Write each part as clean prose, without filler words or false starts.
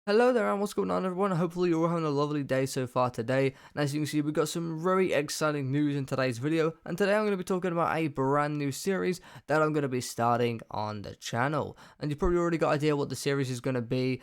Hello there and what's going on everyone, hopefully you're all having a lovely day so far today, and as you can see we've got some very exciting news in today's video, and today I'm going to be talking about a brand new series that I'm going to be starting on the channel, and you've probably already got an idea what the series is going to be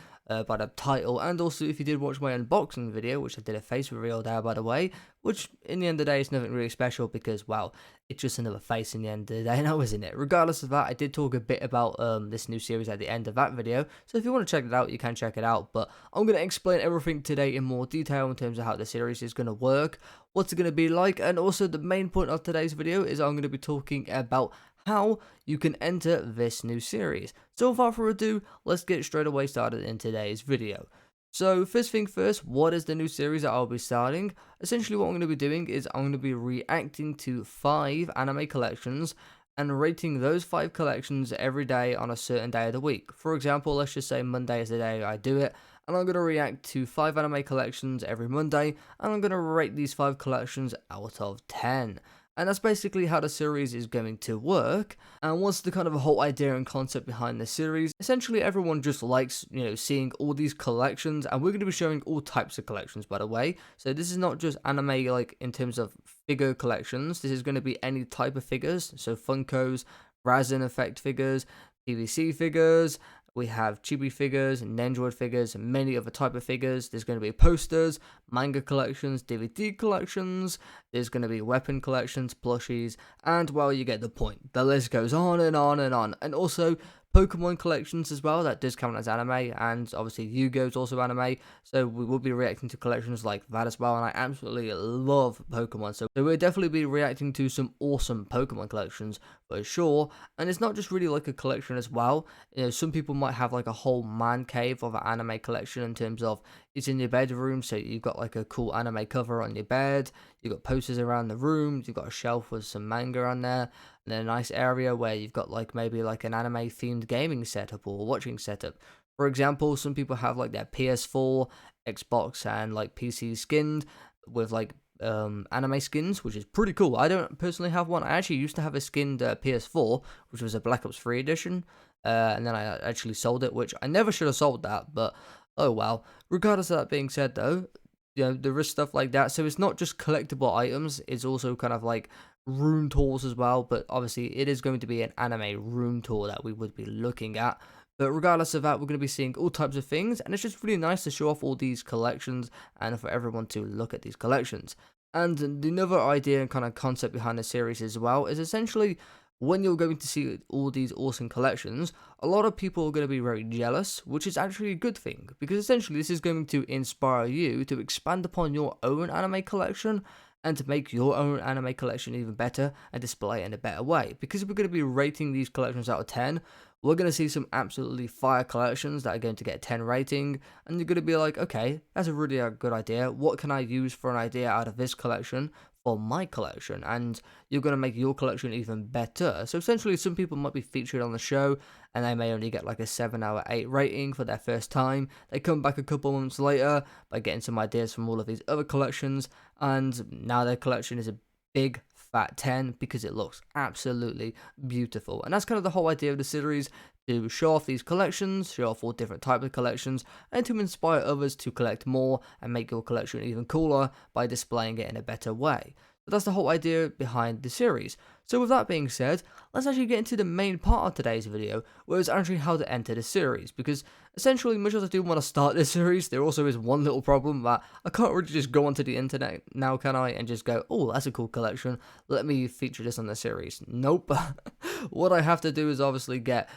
by the title, and also if you did watch my unboxing video, which I did a face reveal there by the way, which in the end of the day is nothing really special because, well, it's just another face in the end of the day now, isn't it? Regardless of that, I did talk a bit about this new series at the end of that video, so if you want to check it out, you can check it out, but I'm going to explain everything today in more detail in terms of how the series is going to work, what's it going to be like, and also the main point of today's video is I'm going to be talking about how you can enter this new series. So without further ado, let's get straight away started in today's video. So first thing first, what is the new series that I'll be starting? Essentially what I'm going to be doing is I'm going to be reacting to 5 anime collections and rating those 5 collections every day on a certain day of the week. For example, let's just say Monday is the day I do it, and I'm going to react to 5 anime collections every Monday, and I'm going to rate these 5 collections out of 10. And that's basically how the series is going to work. And what's the kind of whole idea and concept behind the series? Essentially, everyone just likes, seeing all these collections, and we're going to be showing all types of collections, by the way. So this is not just anime, like in terms of figure collections. This is going to be any type of figures. So Funkos, resin effect figures, PVC figures. We have chibi figures, Nendroid figures, and many other type of figures. There's going to be posters, manga collections, DVD collections. There's going to be weapon collections, plushies, and well, you get the point. The list goes on and on and on. And also Pokemon collections as well. That does count as anime, and obviously Yu-Gi-Oh is also anime. So we will be reacting to collections like that as well. And I absolutely love Pokemon. So we'll definitely be reacting to some awesome Pokemon collections for sure. And it's not just really like a collection as well. Some people might have like a whole man cave of an anime collection in terms of it's in your bedroom, so you've got like a cool anime cover on your bed, you've got posters around the room, you've got a shelf with some manga on there, and then a nice area where you've got like maybe like an anime themed gaming setup or watching setup. For example, some people have like their PS4, Xbox, and like PC skinned with like anime skins, which is pretty cool. I don't personally have one. I actually used to have a skinned PS4, which was a Black Ops 3 edition, and then I actually sold it, which I never should have sold that, but oh well. Regardless of that being said though, there is stuff like that, so it's not just collectible items, it's also kind of like room tours as well, but obviously it is going to be an anime room tour that we would be looking at. But regardless of that, we're going to be seeing all types of things, and it's just really nice to show off all these collections and for everyone to look at these collections. And another idea and kind of concept behind the series as well is essentially when you're going to see all these awesome collections, a lot of people are going to be very jealous, which is actually a good thing, because essentially this is going to inspire you to expand upon your own anime collection and to make your own anime collection even better and display it in a better way. Because we're going to be rating these collections out of 10, we're going to see some absolutely fire collections that are going to get a 10 rating, and you're going to be like, okay, that's a really good idea. What can I use for an idea out of this collection for my collection? And you're going to make your collection even better. So essentially, some people might be featured on the show, and they may only get like a 7 out of 8 rating for their first time. They come back a couple months later by getting some ideas from all of these other collections, and now their collection is a big fat 10 because it looks absolutely beautiful. And that's kind of the whole idea of the series, to show off these collections, show off all different types of collections, and to inspire others to collect more and make your collection even cooler by displaying it in a better way. So that's the whole idea behind the series. So with that being said, let's actually get into the main part of today's video, where it's actually how to enter the series, because essentially, much as I do want to start this series, there also is one little problem that I can't really just go onto the internet now, can I, and just go, oh, that's a cool collection, let me feature this on the series. Nope. What I have to do is obviously get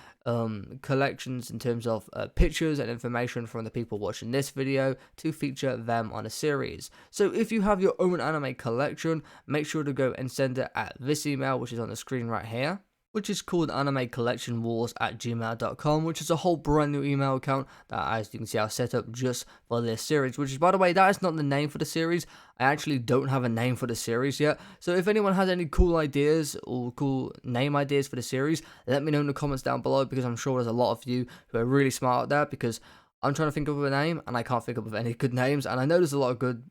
collections in terms of pictures and information from the people watching this video to feature them on a series. So if you have your own anime collection, make sure to go and send it at this email, which is on the screen right here, which is called animecollectionwars@gmail.com, which is a whole brand new email account that, as you can see, I've set up just for this series, which is, by the way, that is not the name for the series. I actually don't have a name for the series yet, so if anyone has any cool ideas or cool name ideas for the series, let me know in the comments down below, because I'm sure there's a lot of you who are really smart at that, because I'm trying to think of a name, and I can't think of any good names. And I know there's a lot of good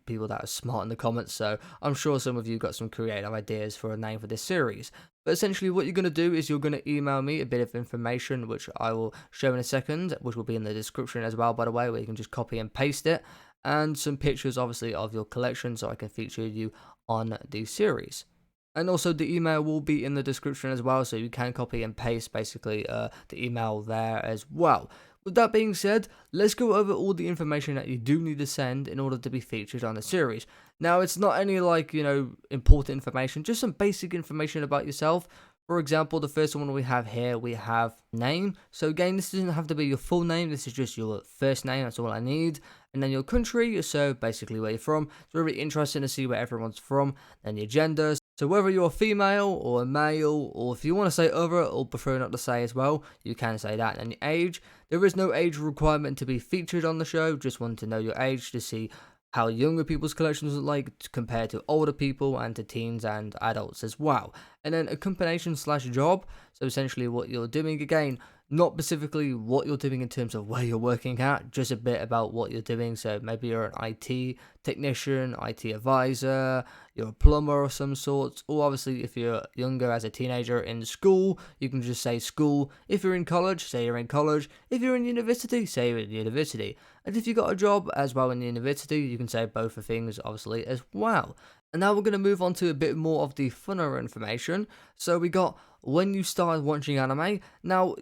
people that are smart in the comments, so I'm sure some of you got some creative ideas for a name for this series. But essentially, what you're going to do is you're going to email me a bit of information, which I will show in a second, which will be in the description as well, by the way, where you can just copy and paste it, and some pictures, obviously, of your collection, so I can feature you on the series. And also the email will be in the description as well, so you can copy and paste basically the email there as well. With that being said, let's go over all the information that you do need to send in order to be featured on the series. Now, it's not any important information, just some basic information about yourself. For example, the first one we have here, we have name. So again, this doesn't have to be your full name, this is just your first name, that's all I need. And then your country, so basically where you're from. It's really interesting to see where everyone's from. Then your gender, so whether you're a female or a male, or if you want to say other or prefer not to say as well, you can say that. And your age, there is no age requirement to be featured on the show, just want to know your age to see how younger people's collections look like compared to older people and to teens and adults as well. And then a combination slash job, so essentially what you're doing, again, not specifically what you're doing in terms of where you're working at, just a bit about what you're doing. So maybe you're an IT technician, IT advisor, you're a plumber of some sort, or obviously if you're younger as a teenager in school, you can just say school. If you're in college, say you're in college. If you're in university, say you're in university. And if you got a job as well in university, you can say both of things obviously as well. And now we're going to move on to a bit more of the funner information. So we got when you started watching anime. Now,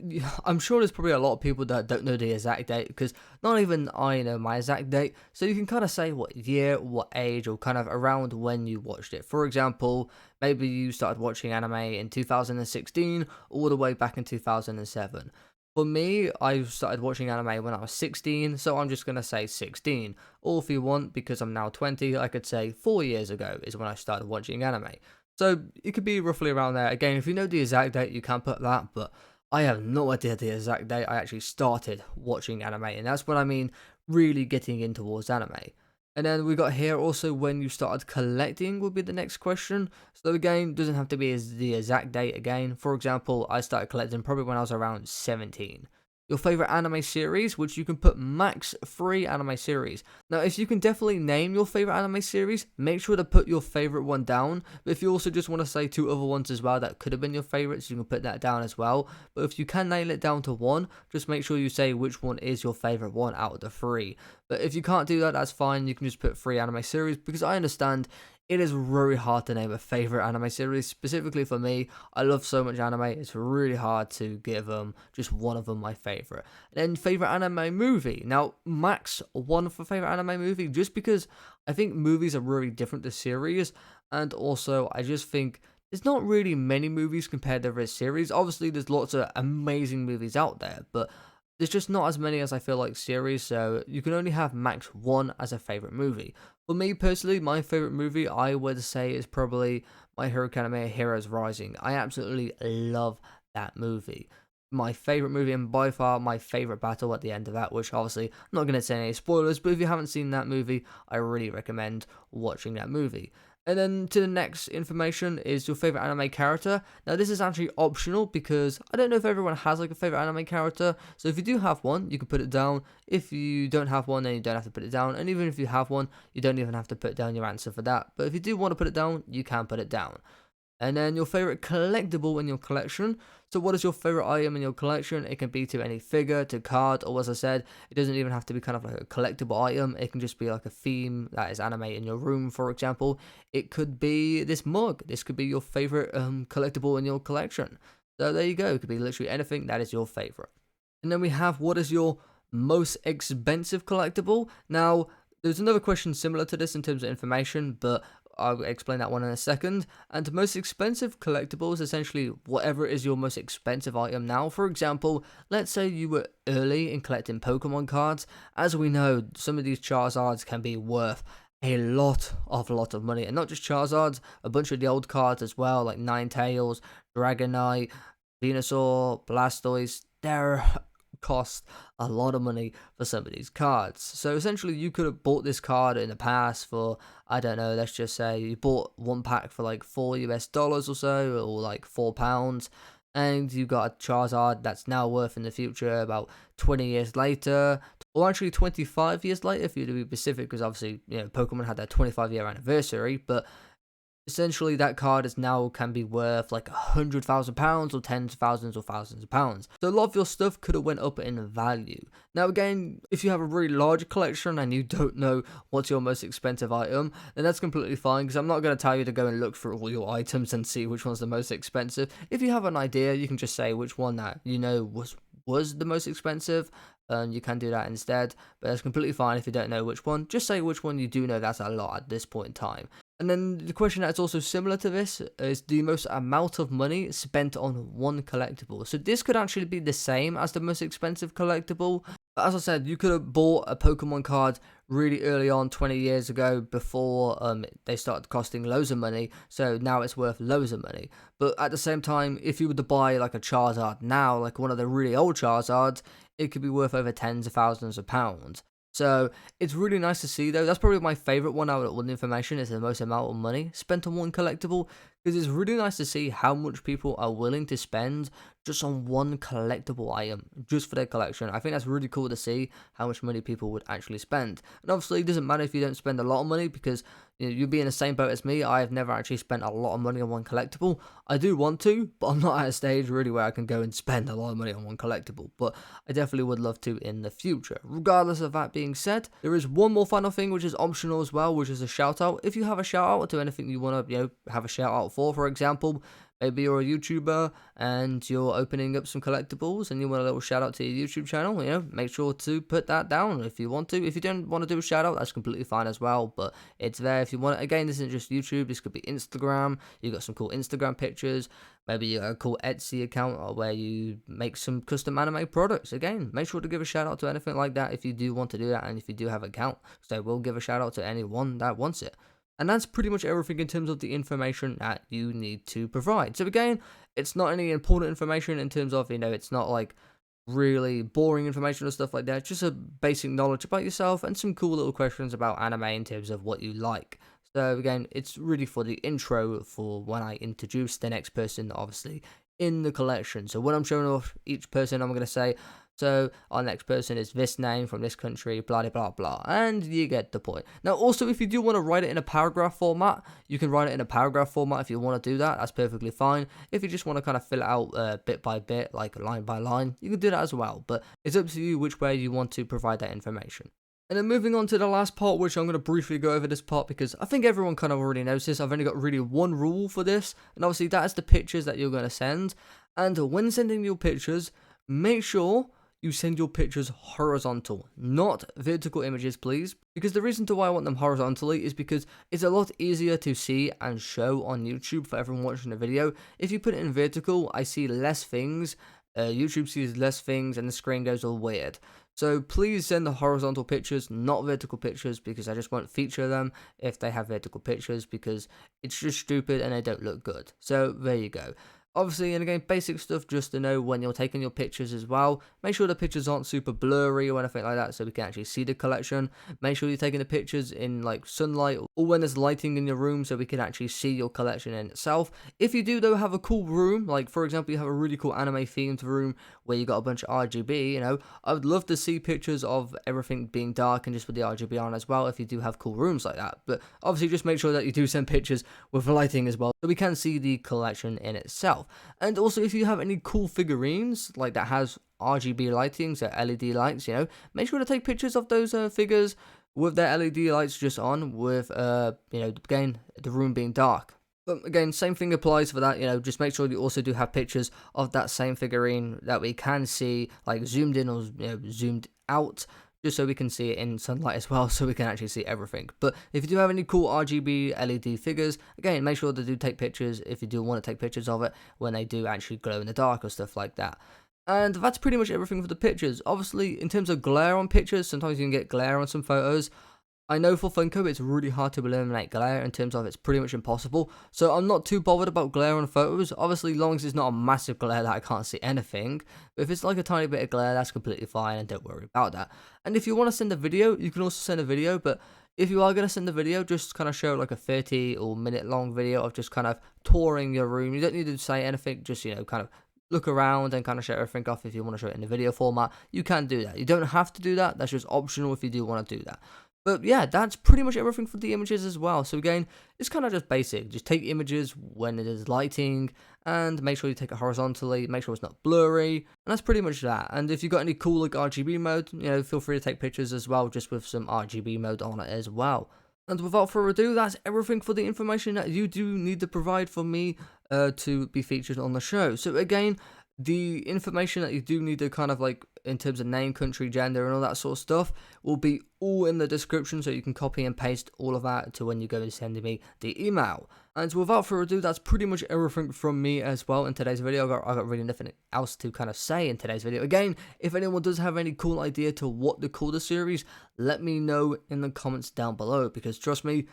I'm sure there's probably a lot of people that don't know the exact date, because not even I know my exact date. So you can kind of say what year, what age, or kind of around when you watched it. For example, maybe you started watching anime in 2016 all the way back in 2007. For me, I started watching anime when I was 16, so I'm just going to say 16. Or if you want, because I'm now 20, I could say 4 years ago is when I started watching anime. So it could be roughly around there. Again, if you know the exact date, you can put that, but I have no idea the exact date I actually started watching anime, and that's what I mean really getting in towards anime. And then we got here also when you started collecting would be the next question. So again, doesn't have to be the exact date again. For example, I started collecting probably when I was around 17. Your favorite anime series, which you can put max 3 anime series. Now, if you can definitely name your favorite anime series, make sure to put your favorite one down. But if you also just want to say 2 other ones as well that could have been your favorites, you can put that down as well. But if you can nail it down to 1, just make sure you say which one is your favorite one out of the 3. But if you can't do that, that's fine. You can just put 3 anime series, because I understand it is very hard to name a favorite anime series. Specifically for me, I love so much anime, it's really hard to give just one of them my favorite. And then favorite anime movie. Now, max 1 for favorite anime movie, just because I think movies are really different to series, and also I just think there's not really many movies compared to this series. Obviously, there's lots of amazing movies out there, but there's just not as many as I feel like series, so you can only have max 1 as a favorite movie. For me personally, my favorite movie I would say is probably My Hero Academia Heroes Rising. I absolutely love that movie. My favorite movie, and by far my favorite battle at the end of that, which obviously I'm not going to say any spoilers, but if you haven't seen that movie, I really recommend watching that movie. And then to the next information is your favorite anime character. Now this is actually optional, because I don't know if everyone has like a favorite anime character. So if you do have one, you can put it down. If you don't have one, then you don't have to put it down. And even if you have one, you don't even have to put down your answer for that. But if you do want to put it down, you can put it down. And then your favorite collectible in your collection. So what is your favorite item in your collection? It can be to any figure, to card, or as I said, it doesn't even have to be kind of like a collectible item. It can just be like a theme that is anime in your room, for example. It could be this mug. This could be your favorite collectible in your collection. So there you go. It could be literally anything that is your favorite. And then we have, what is your most expensive collectible? Now, there's another question similar to this in terms of information, but I'll explain that one in a second. And most expensive collectibles, essentially whatever is your most expensive item now. For example, let's say you were early in collecting Pokemon cards. As we know, some of these Charizards can be worth a lot of money, and not just Charizards, a bunch of the old cards as well, like Ninetales, Dragonite, Venusaur, Blastoise. They're cost a lot of money for some of these cards. So essentially you could have bought this card in the past for, I don't know, let's just say you bought one pack for like $4 US or so, or like £4. And you got a Charizard that's now worth in the future about 20 years later, or actually 25 years later if you're to be specific, because obviously, Pokemon had their 25-year anniversary, but essentially that card is now can be worth like £100,000 or tens of thousands or thousands of pounds. So a lot of your stuff could have went up in value. Now again, if you have a really large collection and you don't know what's your most expensive item, then that's completely fine, because I'm not going to tell you to go and look through all your items and see which one's the most expensive. If you have an idea, you can just say which one that was the most expensive, and you can do that instead. But that's completely fine if you don't know which one. Just say which one you do know. That's a lot at this point in time. And then the question that's also similar to this is the most amount of money spent on one collectible. So this could actually be the same as the most expensive collectible. But as I said, you could have bought a Pokemon card really early on 20 years ago before they started costing loads of money. So now it's worth loads of money. But at the same time, if you were to buy like a Charizard now, like one of the really old Charizards, it could be worth over tens of thousands of pounds. So it's really nice to see though. That's probably my favorite one out of all the information, is the most amount of money spent on one collectible, because it's really nice to see how much people are willing to spend just on one collectible item just for their collection. I think that's really cool to see how much money people would actually spend. And obviously it doesn't matter if you don't spend a lot of money, because you'll be in the same boat as me. I have never actually spent a lot of money on one collectible. I do want to, but I'm not at a stage really where I can go and spend a lot of money on one collectible. But I definitely would love to in the future. Regardless of that being said, there is one more final thing which is optional as well, which is a shout out. If you have a shout out to anything you want to have a shout out for example, maybe you're a YouTuber and you're opening up some collectibles and you want a little shout out to your YouTube channel, make sure to put that down if you want to. If you don't want to do a shout out, that's completely fine as well, but it's there if you want it. Again, this isn't just YouTube, this could be Instagram. You got some cool Instagram pictures, maybe you got a cool Etsy account where you make some custom anime products. Again, make sure to give a shout out to anything like that if you do want to do that, and if you do have an account. So we'll give a shout out to anyone that wants it. And that's pretty much everything in terms of the information that you need to provide. So again, it's not any important information in terms of, it's not like really boring information or stuff like that. It's just a basic knowledge about yourself and some cool little questions about anime in terms of what you like. So again, it's really for the intro for when I introduce the next person, obviously, in the collection. So when I'm showing off each person, I'm going to say, so our next person is this name from this country, blah, blah, blah, and you get the point. Now, also, if you do want to write it in a paragraph format, you can write it in a paragraph format if you want to do that. That's perfectly fine. If you just want to kind of fill it out bit by bit, like line by line, you can do that as well. But it's up to you which way you want to provide that information. And then moving on to the last part, which I'm going to briefly go over this part because I think everyone kind of already knows this. I've only got really one rule for this, and obviously that is the pictures that you're going to send. And when sending your pictures, make sure you send your pictures horizontal, not vertical images, please. Because the reason to why I want them horizontally is because it's a lot easier to see and show on YouTube for everyone watching the video. If you put it in vertical, I see less things. YouTube sees less things and the screen goes all weird. So please send the horizontal pictures, not vertical pictures, because I just won't feature them if they have vertical pictures, because it's just stupid and they don't look good. So there you go. Obviously, and again, basic stuff just to know when you're taking your pictures as well. Make sure the pictures aren't super blurry or anything like that so we can actually see the collection. Make sure you're taking the pictures in like sunlight or when there's lighting in your room so we can actually see your collection in itself. If you do though have a cool room, like for example you have a really cool anime themed room where you got a bunch of RGB, I would love to see pictures of everything being dark and just with the RGB on as well if you do have cool rooms like that. But obviously just make sure that you do send pictures with lighting as well so we can see the collection in itself. And also, if you have any cool figurines like that has RGB lighting, so LED lights, make sure to take pictures of those figures with their LED lights just on, with again the room being dark. But again, same thing applies for that. Just make sure you also do have pictures of that same figurine that we can see, like zoomed in or zoomed out, just so we can see it in sunlight as well, so we can actually see everything. But if you do have any cool RGB LED figures, again, make sure to do take pictures if you do want to take pictures of it when they do actually glow in the dark or stuff like that. And that's pretty much everything for the pictures. Obviously, in terms of glare on pictures, sometimes you can get glare on some photos. I know for Funko it's really hard to eliminate glare in terms of it's pretty much impossible, so I'm not too bothered about glare on photos. Obviously, as long as it's not a massive glare that I can't see anything, but if it's like a tiny bit of glare, that's completely fine and don't worry about that. And if you want to send a video, you can also send a video, but if you are going to send a video, just kind of show like a 30 or minute long video of just kind of touring your room. You don't need to say anything, just kind of look around and kind of show everything off. If you want to show it in the video format, you can do that. You don't have to do that. That's just optional if you do want to do that. But yeah, that's pretty much everything for the images as well. So again, it's kind of just basic. Just take images when it is lighting and make sure you take it horizontally, make sure it's not blurry. And that's pretty much that. And if you've got any cool like RGB mode, feel free to take pictures as well, just with some RGB mode on it as well. And without further ado, that's everything for the information that you do need to provide for me to be featured on the show. So again, the information that you do need to kind of like in terms of name, country, gender, and all that sort of stuff will be all in the description, so you can copy and paste all of that to when you go to send me the email. And without further ado, that's pretty much everything from me as well in today's video. I got really nothing else to kind of say in today's video. Again, if anyone does have any cool idea to what to call the series, let me know in the comments down below, because trust me,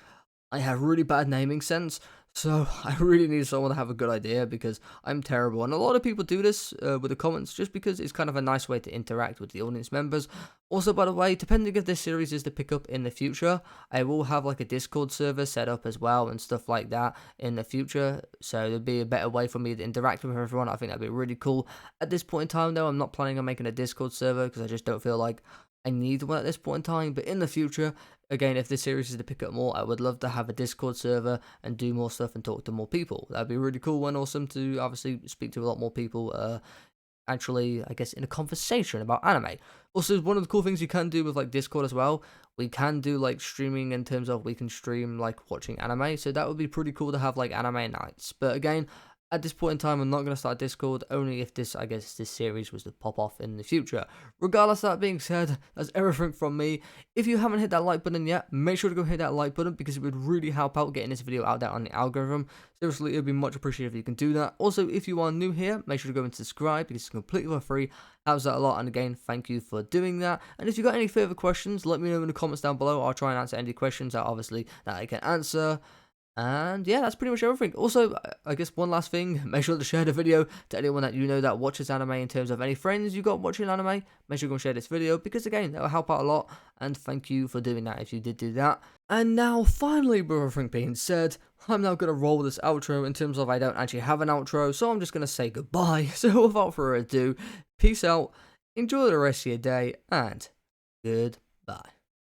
I have really bad naming sense, so I really need someone to have a good idea, because I'm terrible. And a lot of people do this with the comments just because it's kind of a nice way to interact with the audience members. Also, by the way, depending if this series is to pick up in the future, I will have like a Discord server set up as well and stuff like that in the future. So there'll be a better way for me to interact with everyone. I think that'd be really cool. At this point in time though, I'm not planning on making a Discord server because I just don't feel like I need one at this point in time. But in the future, again, if this series is to pick up more, I would love to have a Discord server and do more stuff and talk to more people. That'd be really cool and awesome to obviously speak to a lot more people, actually, I guess, in a conversation about anime. Also, one of the cool things you can do with like Discord as well, we can do like streaming in terms of we can stream like watching anime. So that would be pretty cool to have like anime nights. But again, at this point in time, I'm not going to start Discord, only if this series was to pop off in the future. Regardless of that being said, that's everything from me. If you haven't hit that like button yet, make sure to go hit that like button, because it would really help out getting this video out there on the algorithm. Seriously, it would be much appreciated if you can do that. Also, if you are new here, make sure to go and subscribe, because it's completely for free. Helps out a lot, and again, thank you for doing that. And if you've got any further questions, let me know in the comments down below. I'll try and answer any questions that I can answer. And yeah, that's pretty much everything. Also, I guess one last thing, make sure to share the video to anyone that you know that watches anime. In terms of any friends you got watching anime, make sure to go share this video, because again, that will help out a lot, and thank you for doing that if you did do that. And now, finally, with everything being said, I'm now going to roll this outro in terms of I don't actually have an outro, so I'm just going to say goodbye. So without further ado, peace out, enjoy the rest of your day, and goodbye.